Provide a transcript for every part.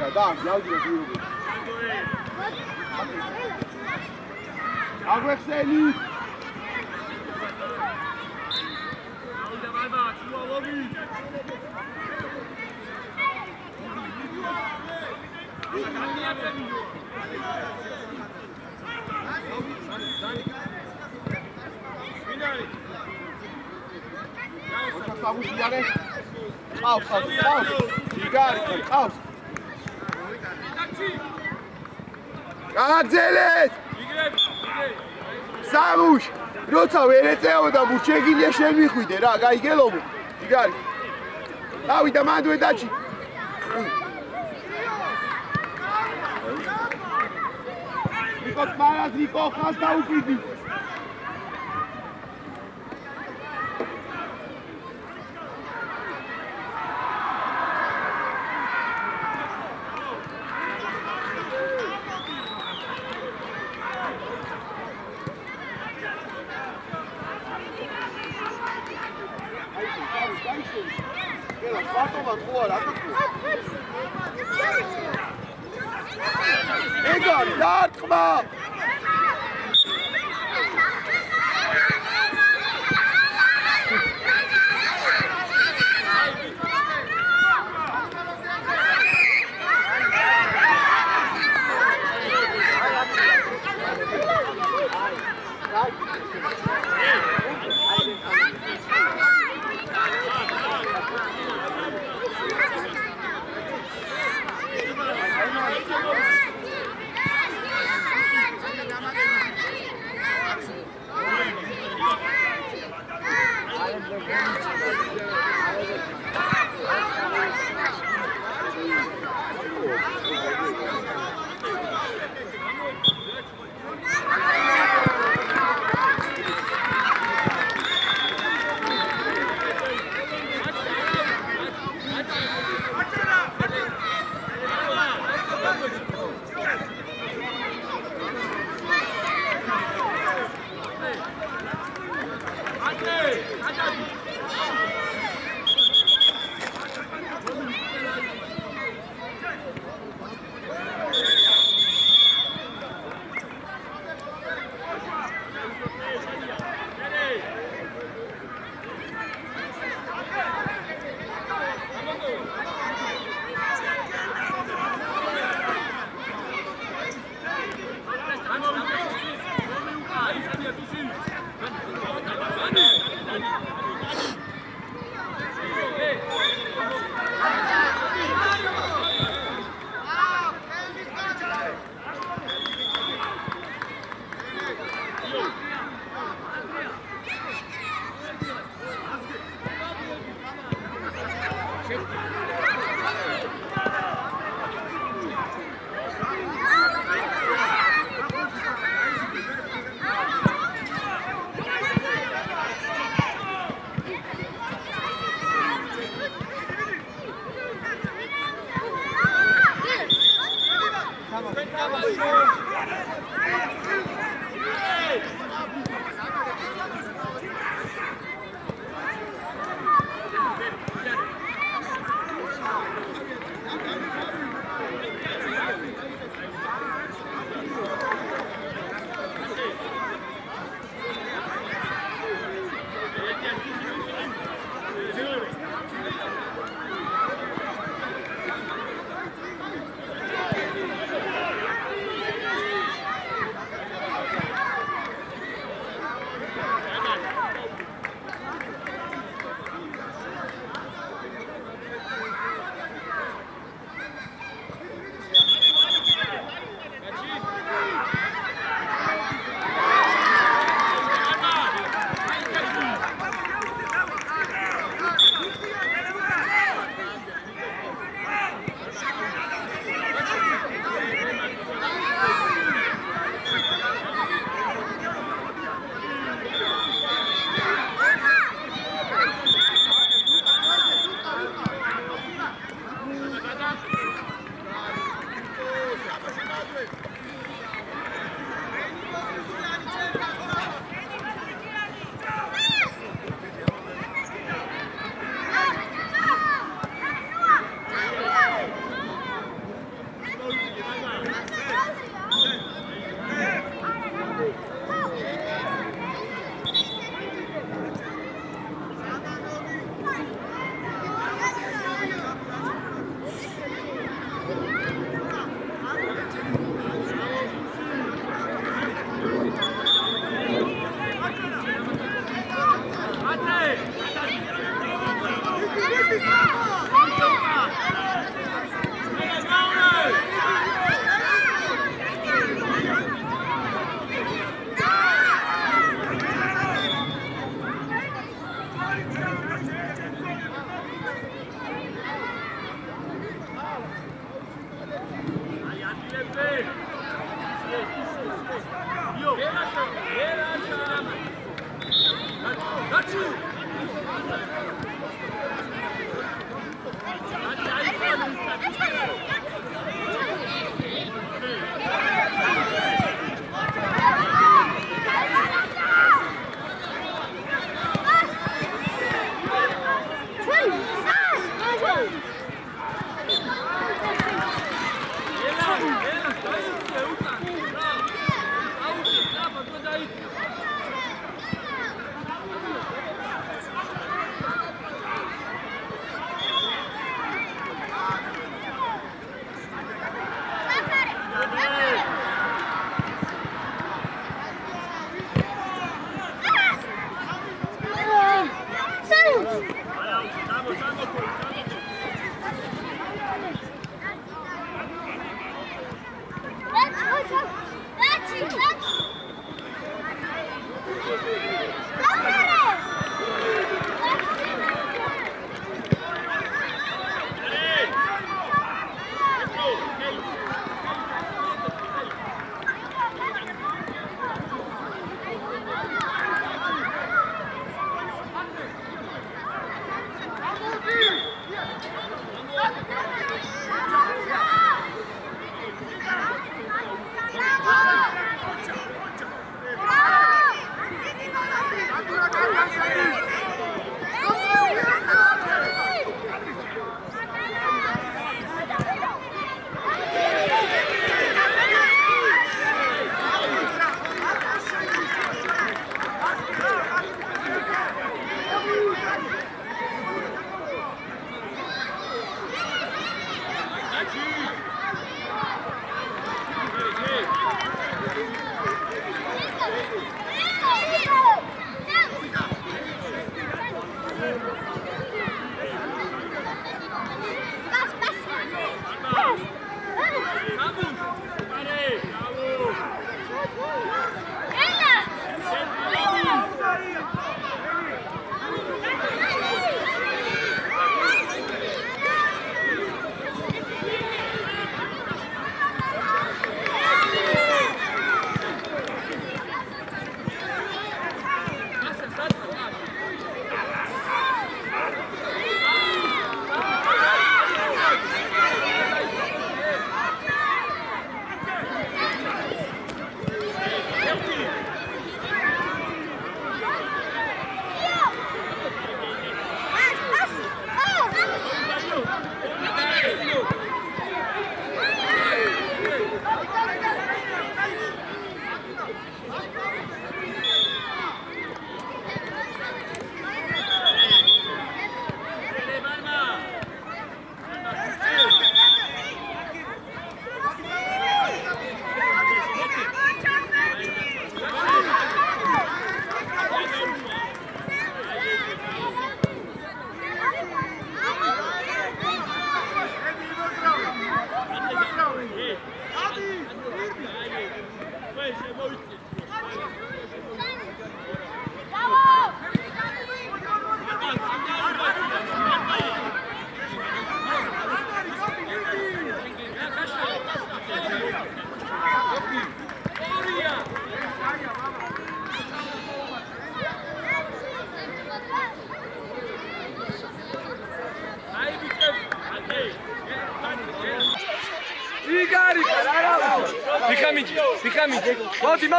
და გავდიო დიო. აგვეხსენი. დავიდა შუა ლობი. გაგძელეთ! სამუშ! როცა ვერ ეწეოდა მუ შეგიძლია შემიხვიდე რა, გაიგელობო. იგარი. დავიდა მანდ ვედაჩი. ნიკო მარად ნიკო ხას დაუკიდი. Egor, dartma!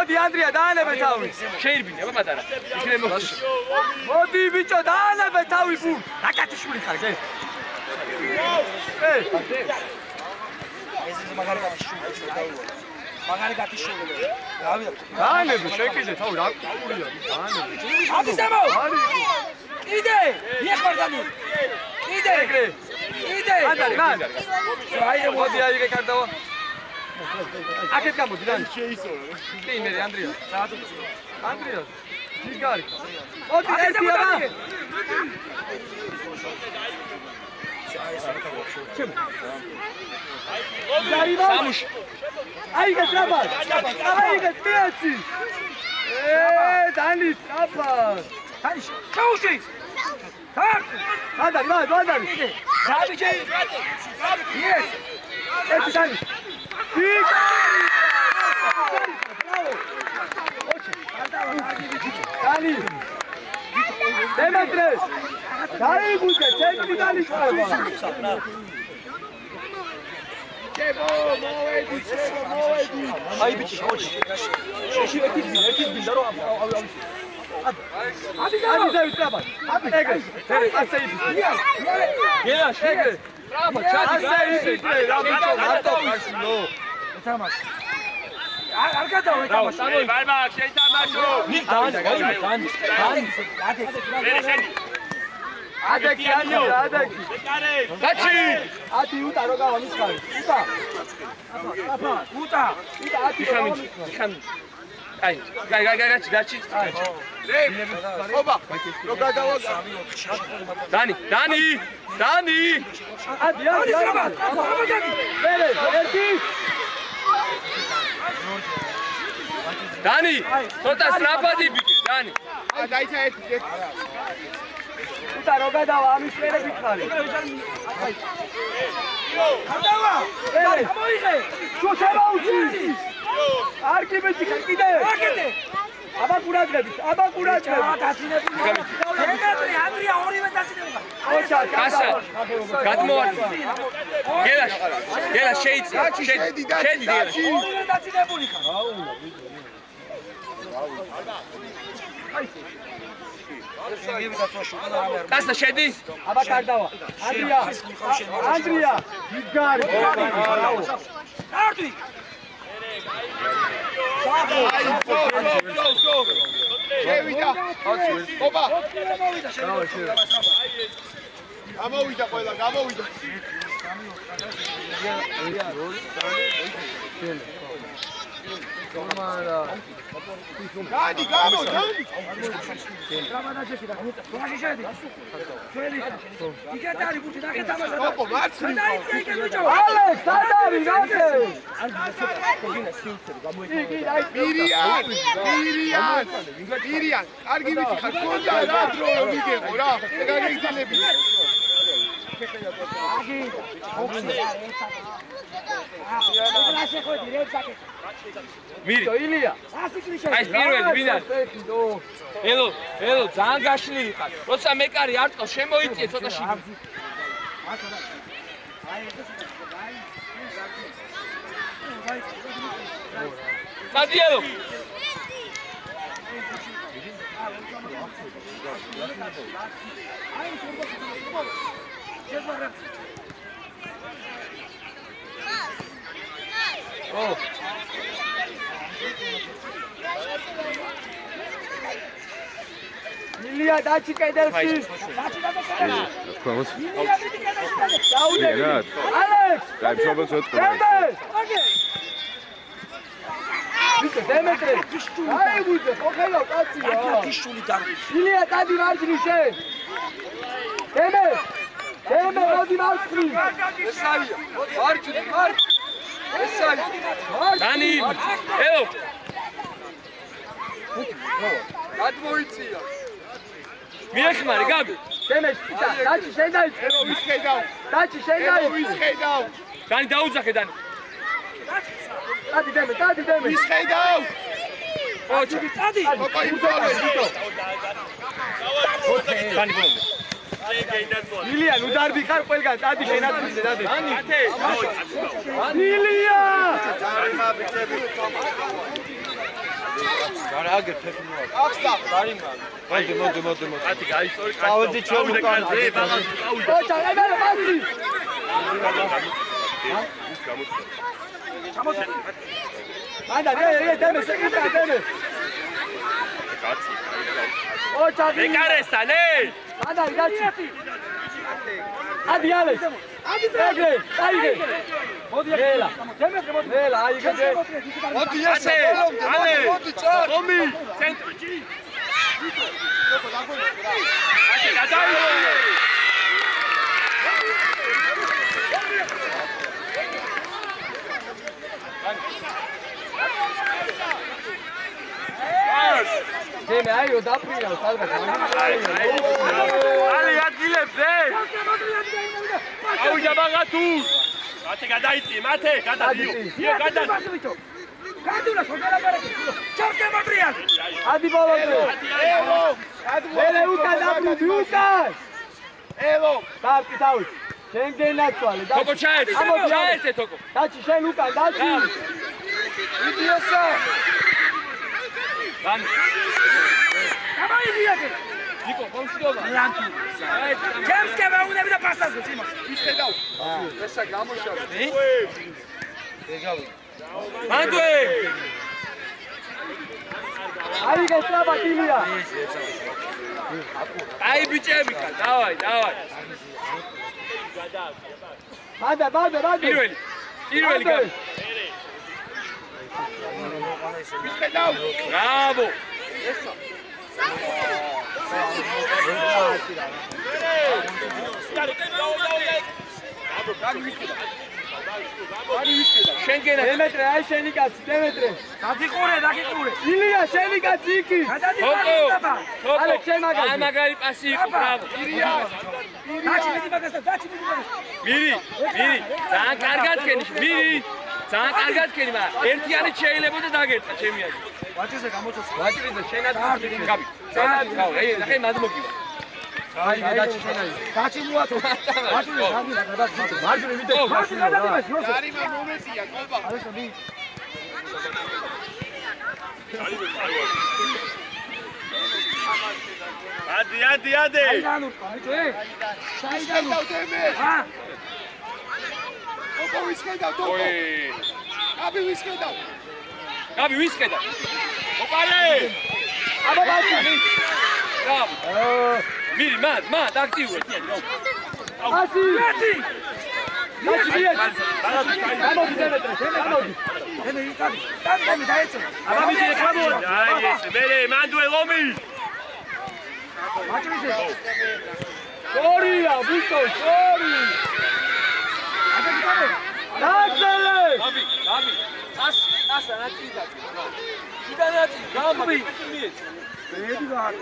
მოდი ანდრია დაანებე თავი. შეირბინე პატარა. იქნებ მოხში. მოდი ბიჭო დაანებე თავი ბურ. რაკატიშვილი ხარ გე? ეს მაგარი გატიშვილი დაუვა. მაგარი გატიშვილი. დაანებე შეკიდე თავი რა ყურია. დაანებე. აბისამო. იდე. იეხმარდანი. იდე. იდე. ანდარი მან. აი მოდი აიღე კარდავა. აქეთ გამოდი და შეისწორე. კი მე ანდრია. ანდრია. ჯიგარი. მოდი ერთი აბა. სამუშ. აიღე ტრაბა. აიღე პიაცი. დანის აბა. დანის. ჩაუში. თარ. ანდარი. რაბიჯი. ეს. ერთი დანის. Dani. Demetre. Dani buzde. Çekti Dani şuraya. Çebo, movedi, Çebo, movedi. Ay biçi. Şu ekiz bin. Daro. Hadi David bak. Hadi Egre. Asayı. Gel Egre. Bravo. Asayı. Bravo. Tamam. Arkada o tamam. Ver bak şeytan başo. Hadi. Kaçın. Hadi uta roga onu çıkar. Uta. Dikkat. Ay, kaç. Oba, roga da oga. Dani. Hadi ya. Böyle, erkek. Dani, sota strapadi bike, Dani. Dai çay. Uta roga da var, şöyle bir kare. Kadava. Evet. Şu tarafa uçuyor. Arkime çıkar gide. Aba kurat geldik. Andrea ori ve Kasa. Kadmo var. Gel şeydi. Kasa şeydi. Aba kardava. Andrea. Gidgar. Ardi. Sol. Çevida. Oba. Gamოვიდა ყველა, gamოვიდა. Dani, gamo, Dani. Opa, Marci. Alex, Tadari, Mirian. Argi ვიცი ხარ, კონდა რა დრო მიგეღო რა. გაგიგზელები. Miri. Ilya. Აი პირველი ვინ არის? ელო, ძალიან გაშლილი ხარ. როცა მეკარი არ ტყავს, შემოიწიე ცოტაში. სადიელო. Oh. Ilya dachi kaidelsi. Vamos. Alex. Dai, probiamo sotto. Demetre. Ai buze, pokhelo qatsiya. Ilya dadi marjni shen. Deme dadi marjni. ესავია. მარჯ. ესავია. Dani. ელო. გადმოიწია. მიეხმარი, გაბი. Deme, dachi shen dachi. ვისხედავ. Dachi shen dachi. ვისხედავ. Dani დაუძახე Dani. Dadi deme. ვისხედავ. ოჩა. ოპა იმწოლე. Dani ბოლომდე. Ilya, nu darbi khar ყველგან dadi შენატრიზე dadi. Dani. Ilya! ახსა. მოდი. ათი გაისტორი კაცო. ავედი ჩვენ უკან. ოჩა, ებერე მასი. Anda, deme, sekita, deme. Ocha, მეკარესთან, Anda, dachi. Adi, Alex. Egre, Taige. Modi, Ela. Ela, Aige. მოდი ესე. Ale. მოდი წარ. ომი, ცენტრი. ათი გადაიო. Deme, aio, dapri, salva. Ali ადგილებზე. აუჯა ბაღათუ. მათე გადაიწი, გადადიო. გადადიო. გადულა შეგალაპარაკე. ჩავსკე მოტრიან. ადი ბოლომდე. ელო. ელე უკან დაბრუნდი უკან. ელო. დაკი თავი. შენ გენაცვალე. თოკო ჩაერთე თოკო. დაჩი შენ უკან დაჩი. იდიოსა. ვანი. გამაიდიაკე. ნიკო, კონსტიტუცია. ლანტი. ჩავსკე ვაუნები და პასტას გწიმას. ისედავ. ესა გამოშავე. მანდვე. აი გასაბა ტიმია. აი ბიჭები, დავაი. ბადა. პირველი კარი. ისედავ. ბრავო. შენგენა დემეტრე, აი შენი კაცი, დემეტრე. დაგიყურე. ილია, შენი კაცი იქი. გადადიბარება. ალე, შენ მაგაზი. აი მაგარი პასი იყო, ბრავო. დაჩი მიდი მაგასთან. მირი, ძალიან კარგად ქენი, მირი. ძალიან კარგად ქენი, მაგრამ ერთიანით შეიძლება და დაგერტყა ჩემი აზრით. ვაჭრზე გამოცოცხლე. ვაჭრიზე შენად გავი. ძალიან გავი, ნახე მათ მოგივა. აი, გადაჭი შენაი. დაჩი მოატო. ვაჭრზე გამილა გადაჭი. მარჯვნივ ვიდე. ვაჭრზე გადადიბეს. არიმა მომეწია, კობა. ადი. საიდანო, შაიდავდემე. ოკო ვისკედავ, თოკო. აბი ვისკედავ. გავი ვისკედა. ოპარე! აბა ბაცი. ბრავო. მირი, მათ აქტიურად. ასი. მეტი. დაჩი. გამოდი დემეტრე, გამოდი. მე იქარი. დაგმე დაეცე. აბა მიდი ეხამოა. აი ეს, მე მანდვე ლომი. ვაჭრზე. შორია, ბიჭო, შორი. ადაგიკაბე. დაგზელე. გავი. ასა ნაციდა. იდანაცი, გამბი. ედი ვარ.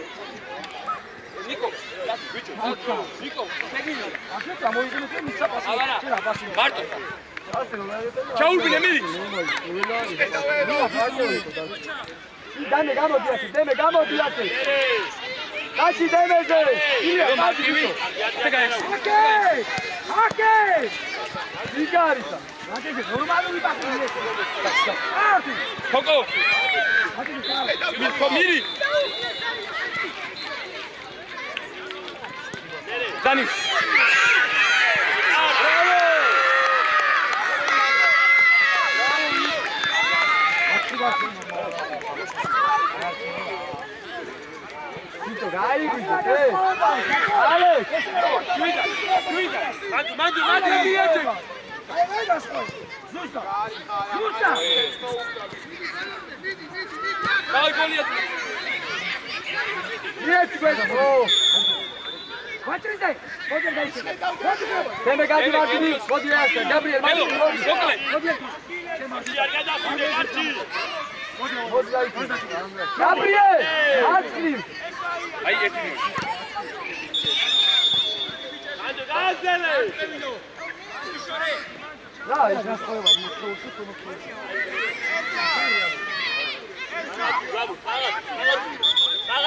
ნიკო, ბიჭო, ნიკო, შეგინო. ახლა წამოიგინეთ მიწა პასი. აღარა. პასი. მარტო. ჩაურბინე მირი. დემე გამოდი ასე. დაჩი დემეზე. ილია, დაჩი. აკე. ზიგარისა. ვაჭრზე ნორმალური პასია. თოკო. მირი. დანი. გაიგიძე. ალე. მანდი. ზუსტა. აი გოლია. მიეც გვეძო. ვაჭრზე. მოდი დაიწყე. დემე გადივარდი. მოდი ასე. გაბრიელ, ელო, გოკლე. მოდი დაიწყე. გაბრიელ, აცლი. აი ერთი მინუტი. რა ის გასხოვება მოხუცი თუნუქი.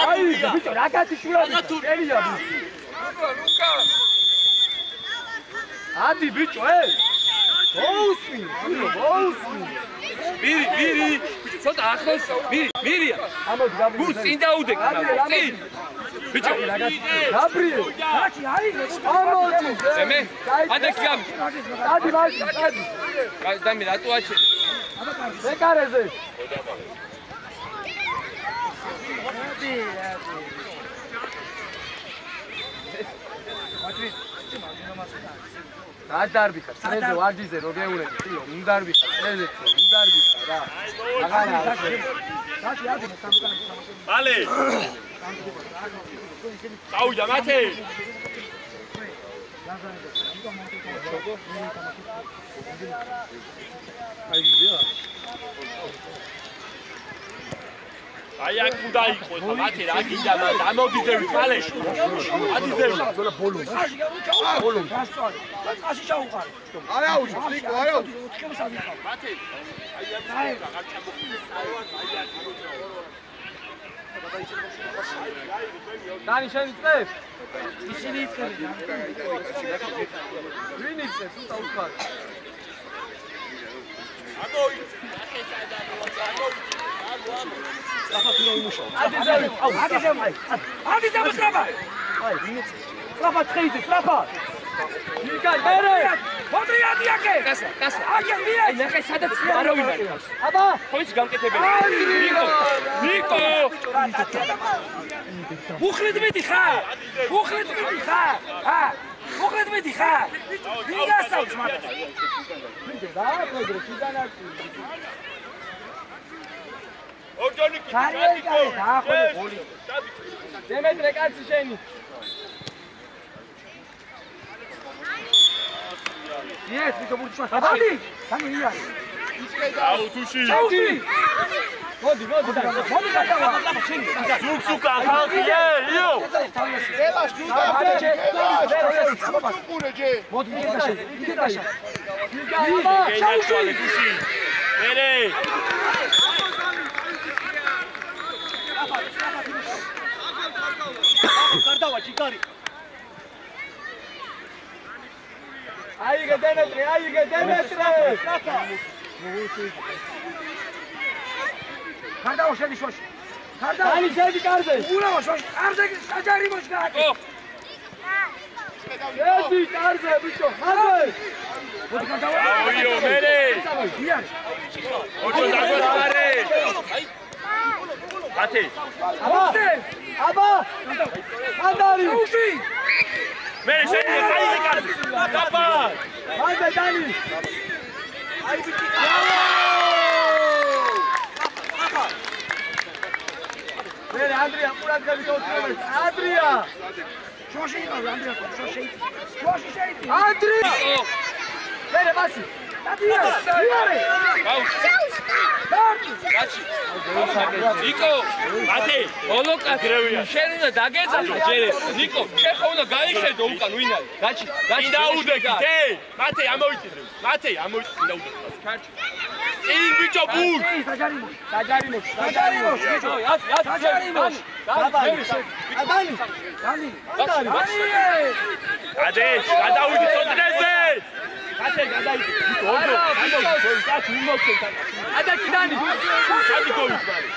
აი ბიჭო რა გათიშურა ელია ლუკა. ადი ბიჭო ოუსი მირი. ცოტა ახლოს მირია. ამოდი გაბრიელ. გულს წინ დაუდეკ. წინ. ბიჭო. გაბრიელ. დაჩი აიღე. ამოდი. მე ადაკი გამი. ადი ვაჟი. დამი რატო აჩე? მეკარეზე. ადარბი ხარ, წრეზე ვარჯიზე რო გეულები, ხიო, უნდარბი ხარ, წრეზე უნდარბი ხარ რა. აღარა არის. დაჩი ადი მე სამკანე. ბალე. წაუჯა მათე. აი აქ უნდა იყოს ხა მათი რა გინდა დამოდიძევი ხალეში ადიძევი ბოლო გასწორ წაში ჩაუყარე არა უშავს ნიკო არა მათი აი აქ რაღაც დანი შენი წრებ ისინი იწყებენ ვინ იწყებს უთა უთხარ ადიძევი სტრაფა აი სტრაფა ხედი სტრაფა ნიკა მერე მოდრიადი აქე კასა აქე მიერე ნახე სადაც არავინ არ არის აბა ხოიც გამკეთებელი ნიკო უხლით მიდი ხარ უხლით მიდი ხარ უხლით მიდი ხარ ვინ გასწავს მათ და პროგრესი სიგანაკი ორჯონიკი დემეტრე კაცი შენი Yes, we go to the party. Come here. აუ თუში მოდი სუკსუკა ხალხიე იო ელას თუში მერე გარდავა ჩიკარი აიგე დემეტრე გარდავა შენი შოში აი შედი კარზე ურავა შოში კარზე საჯარი მოშკა შედი კარზე ბიჭო ხარზე მოდი გარდავა აუიო მერე დიარ ოჯო დაგვეხარე მათი აბა ანდარი უსი მერე შენი წაიღე კარზე დაბა მანდ დანი აი ბიჭი მერე ანდრია ყურადღებით ოთხმე ანდრია შოში იყავ ანდრია შოში შეიტი ანდრია მერე მასი დიარ დიარე ნიკო მათი ბოლო კაცრევია შენ უნდა დაგეძახო ჯერ ნიკო შენ ხო უნდა გაიხედო უკან ვინ არის გაჩი დაუდეკი დე მათი ამოიწიძრე მათი ამოიწიძრე დაუდეკი ინ ბიჭო ბურ საჯარი მოш ბიჭო დანი ადე გადავიდი წოდრეზე კაცე გადაიდი ოჯო კაცი იმოქცე ადა კიდანი კაცი გოიწარი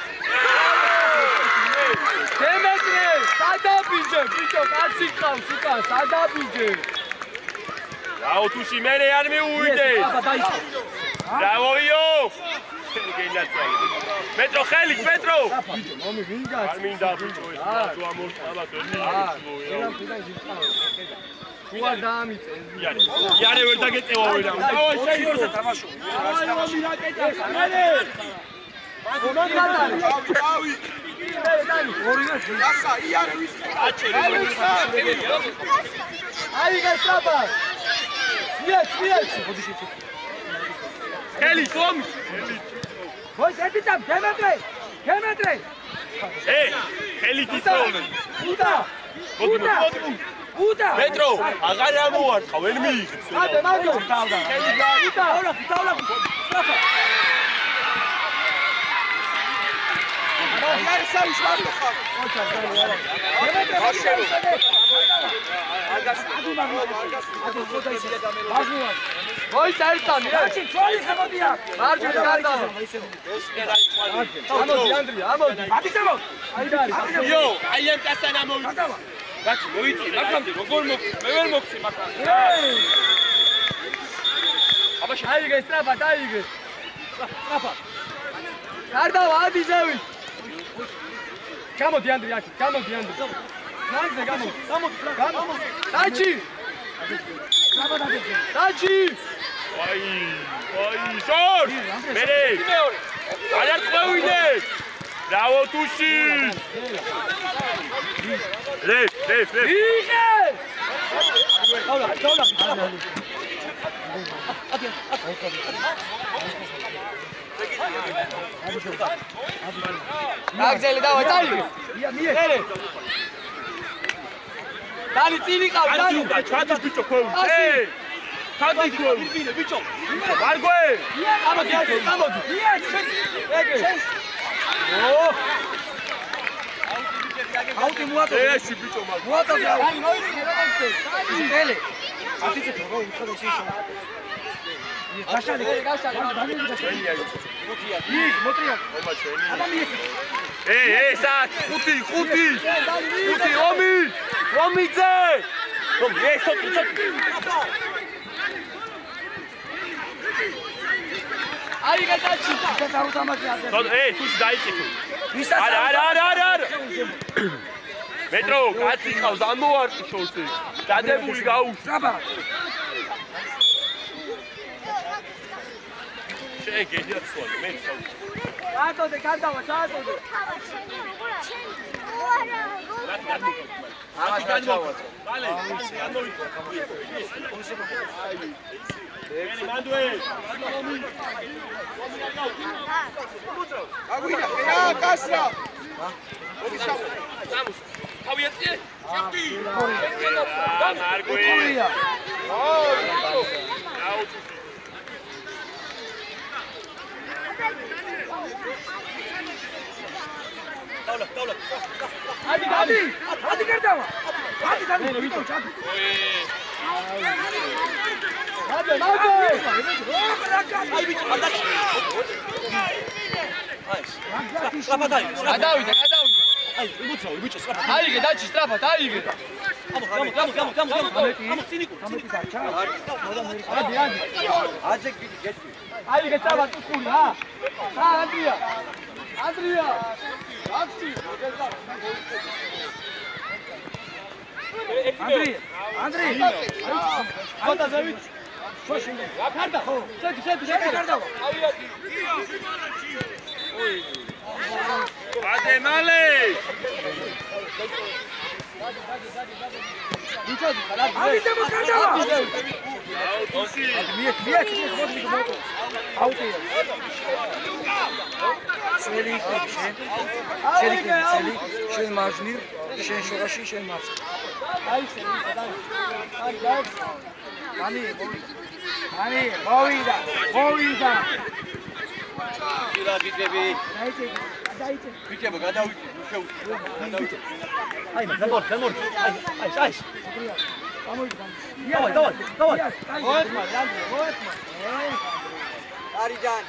დემეტრე სადაბიჯე ბიჭო კაცი ყავს უკან სადაბიჯე რაო თუში მერე არ მიუვიდე დავოიო გენაცალი მეტრო ხელიქ მეტრო ბიჭო მომი ვინ გაც არ მინდა ბიჭო ეს თუ ამორჩაბას ვერ უა დაამიწე იარე ვერ დაგეწევა ვერა დავა ორზე თამაშო აი რაკეტა მერე ავი ორივე გასა იარე ვის აი გასაბა მიეც ხელი ხომ ვოი ზედიცა დემეტრე ხელი თისოვლე უდა მეტრო აღარ ამოვარცხა ვერ მიიღებს ადე მაგო თავდა თავლაკი იარე საის მარტო ხარ დემეტრე მოშევიდე ვოი წაერთანი აჩი ძვალი ხებოდია მარჯვენა გარდავა ამოდი ანდრია ამოდი ადიძევო აი და არის იო აი ამ კასთან ამოვიდა გადავა გაჩი მოიწი მაგამდე როგორ მოხდი მე ვერ მოხდი მაგამდე აბა შეაიგე სტრაფა დაიგე გარდავა ადიძევი გამოდი ანდრია აქ გამოდი ნანგზე გამოდი დაჩი აი შორ მერე არ წვევიდე ბრავო თუში რე იღე თავლა აგზელი დავა წაიგე. მიერე. დანი წილი ყავ, დანი. ჩადის ბიჭო ქოუ. ჩადის ქოუ. ბიჭო. ვარგვე. გამოდი. ეგე. აუტი მოატო. ეში ბიჭო მაგ. მოატო. აი მოიწე რა გქცე. დელი. ათიცე როგორ უთხარ ისე შო. გაშალი. მოტრია. სად? ხუთი, ომიძე. სოტი. აი გადაჭი. საერთოდ თამაში ასე. თუს დაიწიკო. არა. მეტრო, კაცი ყავს, ამოვარტი შორსი. დადებული გაუსწრაბა. შეგეძიათ სვალი, მე ვსაუბრობ. ჩაატოდე, გადავა, ჩაატოდე. ამას გადმოვაწო. ბალე, გადმოვიდო. მანდუე. აგვიდა, კასრა. სამუს. თავიაცი? შევდი. მარგვე. დავლა. ადი გარდავა. ადი ვიტო ჩადი. გადავიდე. აი, უცაო, ბიჭო, სწრაფად. აიგე, დაჩი, სწრაფად, აიგე. გამო, წინიკო დარჩა. ადი. აძე გეტყვი. აიგე, სწრაფად უხური, ჰა? ანდრია. აკცი. ანდრია. ხოდა ზევით. შოშინე. გარდა ხო? შედი, გარდა. ბადე მალე. ვიჩოდი, ავიდე მოკარდავა. აუტოსი. მიეც მოდი მოტო. აუტია. წელი ხები შენ. წელი, შენ მარჯვნივ, შენ შორაში, შენ მარცხნივ. აი შენ, მოვიდა. მოვიდა. შეიძლება გიწები. დაიწე. ვიკებო, გადავიწე, გადავიწე. აი, გამორდი. აი. დავაი. მოესმა. არიჯან.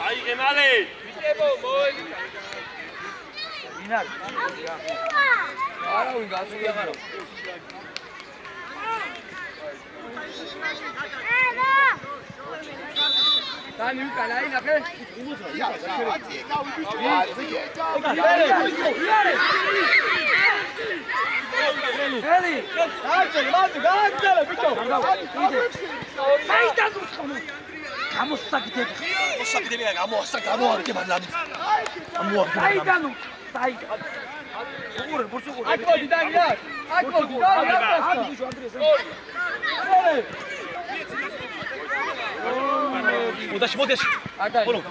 აი, ემალე. ვიკებო, მოიგე. მინარ. არა, ვინ გასული აღარა. Dani ukana ai nafe. Ja, ati gauditu. Eli. Gadzele, bicho. Saida duskonu. Გამოსაკიდები. მოსაკიდებია, გამოარდება ლამი. Saida nu. Saida. უყურე, ბურცუყურე. აკოდი დანია. აკოდი. მოდაში. Bolon.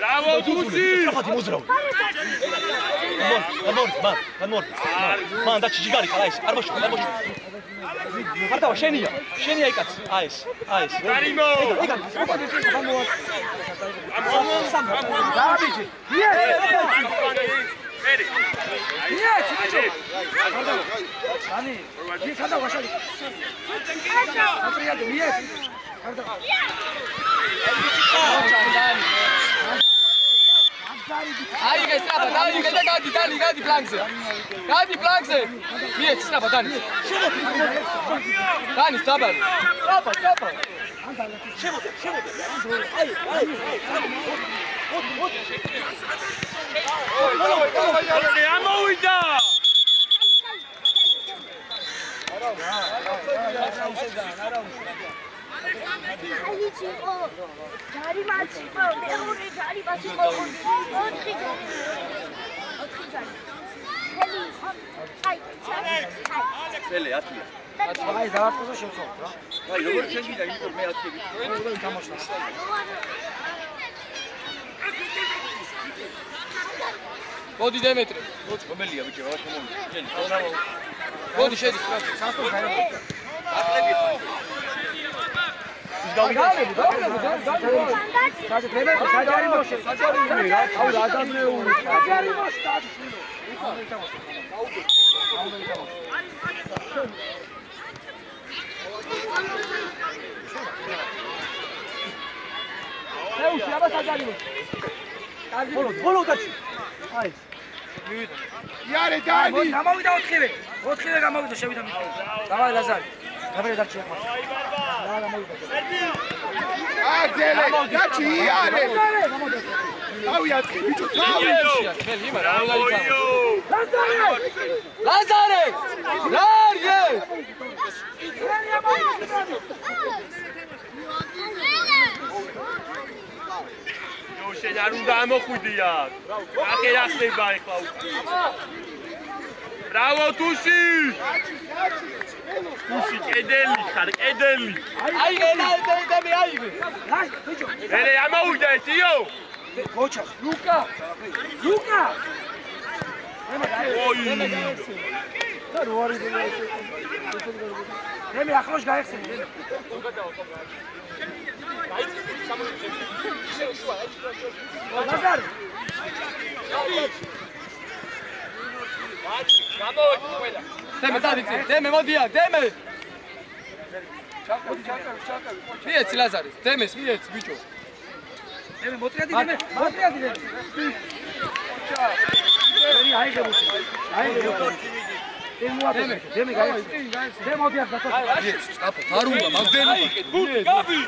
Bravo, Tusi! Man, dați gigari, hai, arboșu. Arda, șenia e caț. Hai. Darimo! Aigă, strapă, gadi flanxe. Mie, strapă, Dani. Dani, strapă. Strapă. Am uitat! ვიცი იყო. ჯარი მას იყო, მეორე ჯარი მას იყო. 4 ჯარი. 4 ჯარი. ხელი. აი, წელი 10-ია. აი, დავაწყო შევწოვ რა. აი, როგორ შეგიდა, იმიტომ მე 10-ი ვიცი. როგორ გამოშლა. მოდი დემეტრი. რომელია ბიჭო, რა შემოვიდა. შენი. მოდი შედი. სასტო გაიგე. ახლები ხარ. გავიგე, საჯარი მოშე, საჯარი რა, თავი ადამიანური. საჯარი მოშე, ეუში, აბა საჯარი მოშე. ბოლო გაჩი. აი. იარე დადი. გამოვიდა 4-ვე. 4-ვე გამოვიდა, შევიდა მიწა. დავაი ლაზარი. გაბერე დარჩია ხარ. რა გამოვიდა. აგზელე, გაჩი იარე. თავი აწი, ბიჭო, თავი. ხელი იმარ, რა უნდა იცავ. ლაზარე! ლარიე! შენ არ უნდა ამოხვიდია. ახე რა ხდება ახლა უკვე. ბრავო თუსი! თუსი კედელი ხარ, კედელი. აი, მე აიგე. რა, ბიჭო. ელე ამოვიდა ესიო. გოჩა, ლუკა. ლუკა. ოი. და რო არის ეს. მე ახლოს გაიხსენე. ლაზარი. გამოვიდი ყველა. დემე დადიწე, დემე მოდია, დემე. ჩაკავი. მიეცი ლაზარი, დემეს მიეცი ბიჭო. დემე მოტრიადი, დემე. მე აიგე მოცი. აიგე. დემე გაიხსენე. დემე მოდია გასა. მიეცი, წაფო, არ უნდა მაგდენი. გაბი.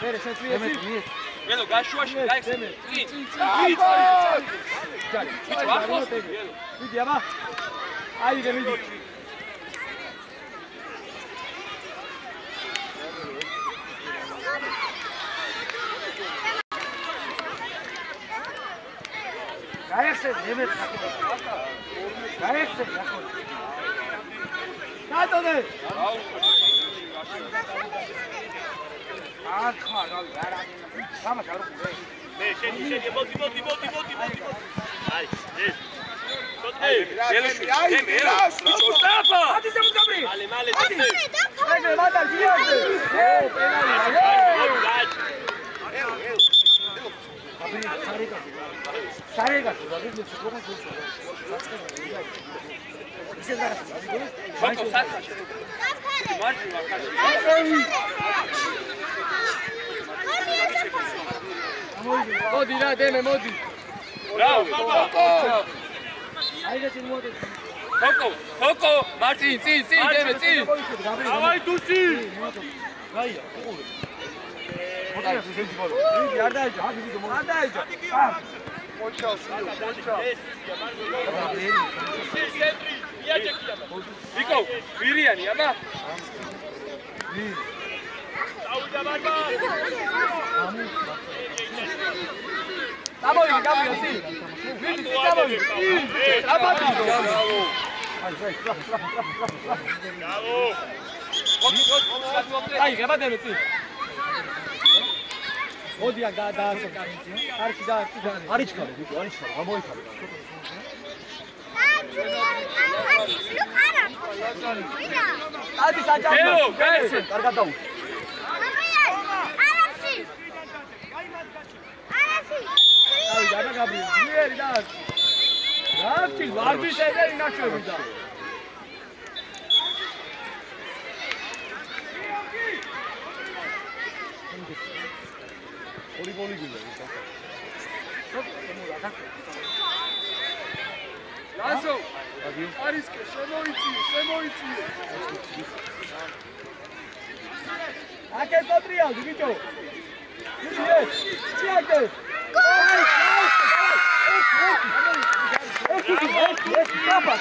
მერე შეწვიე. ველო გაშუაში გაიხსენე. წინ. ბიჭო, ახლოს. ვიდი აბა. აიგე ვიდი. გაიხსენე, მე ხაკი. გაიხსენე, ახლა. დადონე. არ ხარ, რა. სამას არ უყურე. მე შენი მოდი. აი, ეს. აი, ბიჭო, სტაფა! ადი ზემოდაბრი. მალე ადი. დაფე. მე მადარ გიაზე. სარეგა. ისე და ბაკო საცხაში. მარჯი ვახაში. მოდი რა დემე მოდი. ბრავო. აიგე წინ მოდი. ხოკო, მარტინ, წინ, დემე, წინ. ავაი თუსი. რაია, უყურე. ვიდი არ დაიჯა, არ დაიჯა. ვიკო, ვირიანი, აბა. გამოვიდა, წინ. ვიდი, გამოვიდა. აბატი. აი, გაბადემე წინ. მოდია დაასო. არჩი და არიჩქარე, ბიჭო, არიჩქარე, გამოიქარე. ადი საჯარო. ელო, გაიხსენ. კარგად დაუ. აი, გადაგაბრი. მიერი და. რა ვარჯიშ ედერი ნაჩვევი და. ორი გოლი გილა ის. ლასო. არისკე შემოიწიე. აკე პატრიალ ბიჭო. ჩიაკე.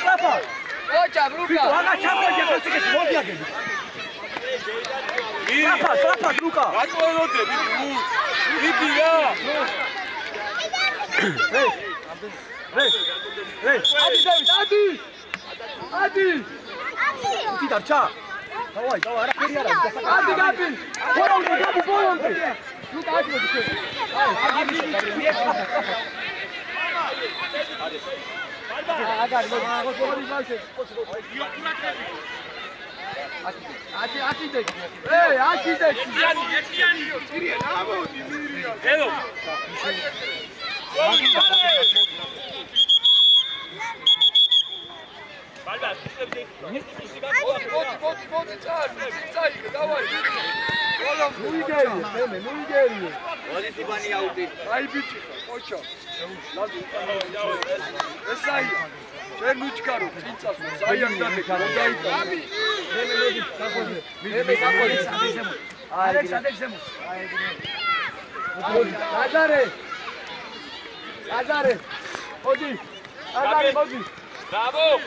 Stapa! Ocha, Bruca! Haga chapa de conseguir, vou viajar. Klapad, Luka. რატო ელოდე? იგი რა. Adi! Uti darcha. Davai, ara feri ara. Adi gabi. Bolonde. Luka adi modi. Bravo!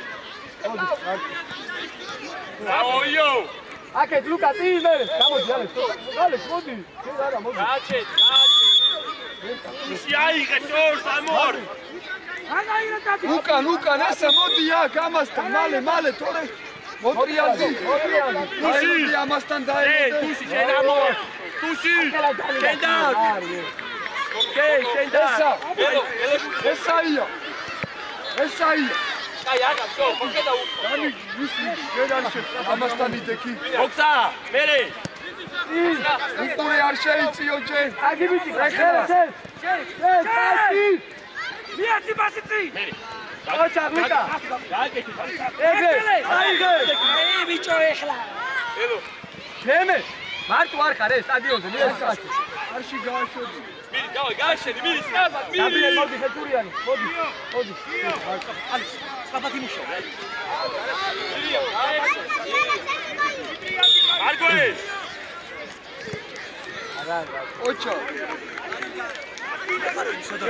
Bravo, io! Akეთ ლუკა ტიმე გამოდი ალეს მოდი არა მოდი Racet! Isi aigă, șors, amor! Luca, nesa modi jak, amastan, male, tore. Motrialdi. Tusi, amastan dai. Ei, Tusi, ce-ai dat, amor? Tusi! Ce-ai dat? Ok, ce-ai dat? Essa ia. Stai, Aga, șo, mă că dau. Dani, amastan ideki. Boxa, mere! Ukure ar შეიწიო ჯერ. აგიბიცი მიაცი პასიცი ოჩა ლუკა ეგე აი ბიჭო ეხლა ელო თემე მარტო არ ხარ ეს სტადიონზე მიაცი არში გააშოდი. მირი, დავай, გააშენი, მირი, სწრაფად, მირი! მოდი ხეთურიანი მოდი ალი სწრაფად იმუშო მარგოე! ოჩა.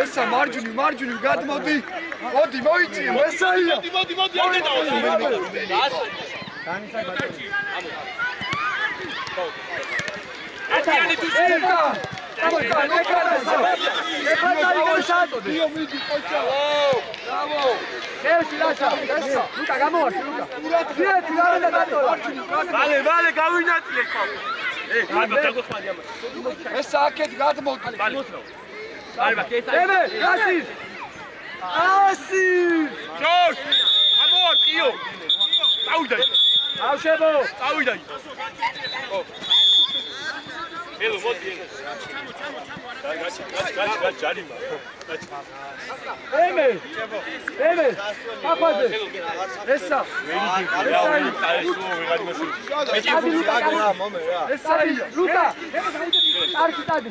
ესა მარჯვნივ გადმოდი. მოდი, მოიწიე, ესა ia. მოდი, არ გადავა. ათიანი Tusi! Io vidi Oča. Bravo. ხეში რაჭა ესა ლუკა გამოვარდი ლუკა მიეცი გარდა დატოვა Vale, გავინაწილე ხო. გადაგ დაგვეხმარი ამას. ესა აქეთ გადმოდი. თემე ასი შორს! ამოვარ, ყიო! წავიდა. ავშებო წავიდა. ელო, მოდი. გაჩ, ჯარიმა. თემე აფაზე ესა. ესა ia. ლუკა არქი ტადი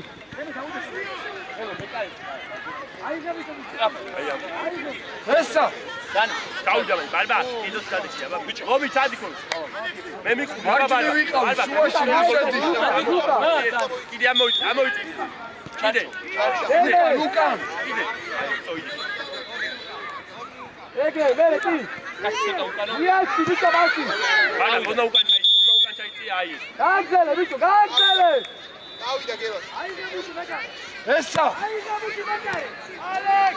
ესა. წავიდა, ბარბა, კიდოს გადაჭია, ბიჭო, ომი წადიქოს. მე მიყვრა, მარჯვნივ ვიყავ, შუაში მიშედი. კიდე ამოვიწი. კიდე. ლუკა. ეგე მერე კი მიაცი ბიჭო მასი ბარბა, უნდა უკან ჩაიწია აი ეს. გააგზელე ბიჭო გააგზელე დავიდა გელა. ესა. ალექ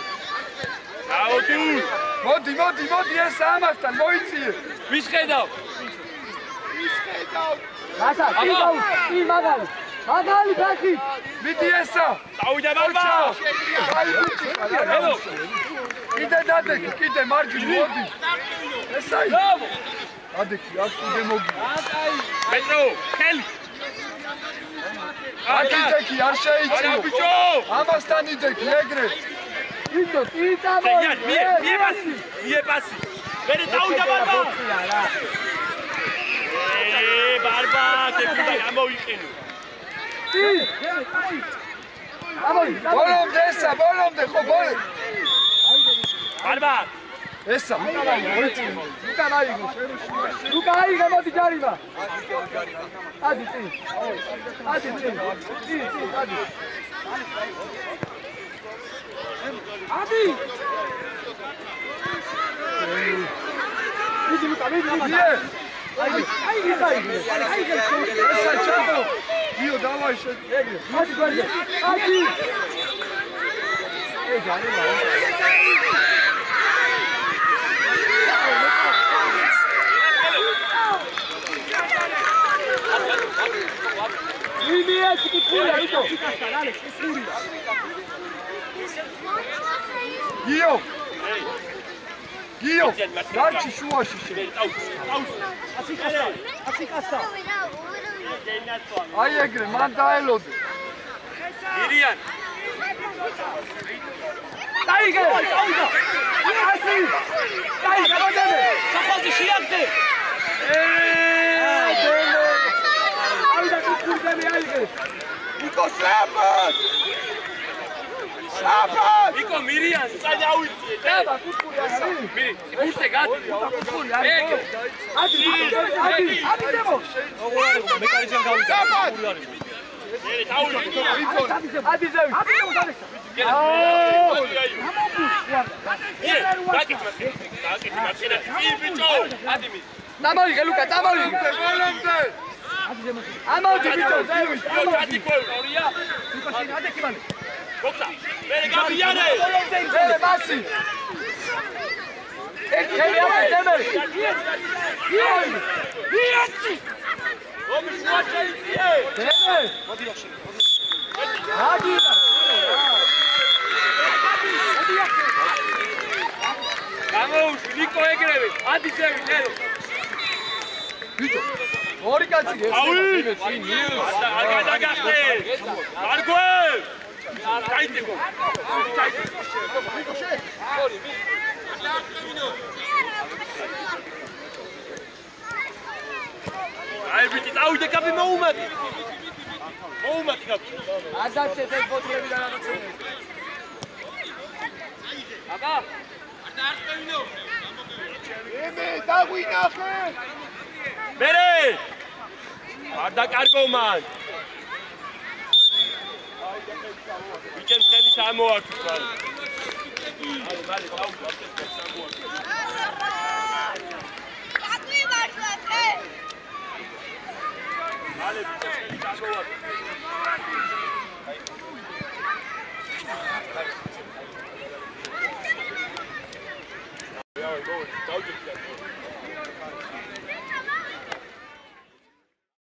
აუ თუ. მოდი ესა ამასთან მოიწიე. ვის ხედავ? რაცა კი მაგალი ბაქი მიდი ესა. წავიდა ბარბა. აი ბიჭი. ელო. კიდე დადეკი, კიდე მარჯვნივ მოდი. ესა ia. ბრავო. დადეკი, აქ კიდე მოგი. პეტრო, ხელი. აკიდეკი არ არა შეიწიო. ბიჭო. ამასთან იდეკი ეგრე. ბიჭო წიწამო მie pasi. მერე წავიდა ბარბა. ბარბა, კეთილი ამოვიყენო. ბოლომდე ესა, ხო ბოლო. ბარბა. ესა. ლუკა აიგე მოდი ჯარიმა ადი ადი მიდი ლუკა მიდი გიო დავაი შენ. გიო გიო დაჩი შუაში შენ აი ეგრე მან დაელოდე მირიან დაიგე ასი დაიგე გადადე სახალხი შეაგდე ნიკო შაბათ შაბათ ნიკო მირიან წაავიწიე აბა კურკური არის მირი ურთე გადი კურკური არის ადი დემო მეკანიზმი გავიდა შაბათ ადი ზევი წამოვიგე ლუკა წამოვიგე ბოლომდე ამოდი ბიჭო ზევი მერე მასი ეხელი აფე დემერი დემე ადი გამოუშვი ნიკო ეგრევე ადი ზევი ნერო ბიჭო ორი კაცი არ გადაგახტე არ გვევ გაიწევო აი ბიჭი წავიდე კაპი მოუმატი კაპი აზარცეთ ეს ბოთლები და რაღაცები აბა ემე დაგვინახე მერე არ დაკარგო მან ვიჩენ ხელი ჩამოართვი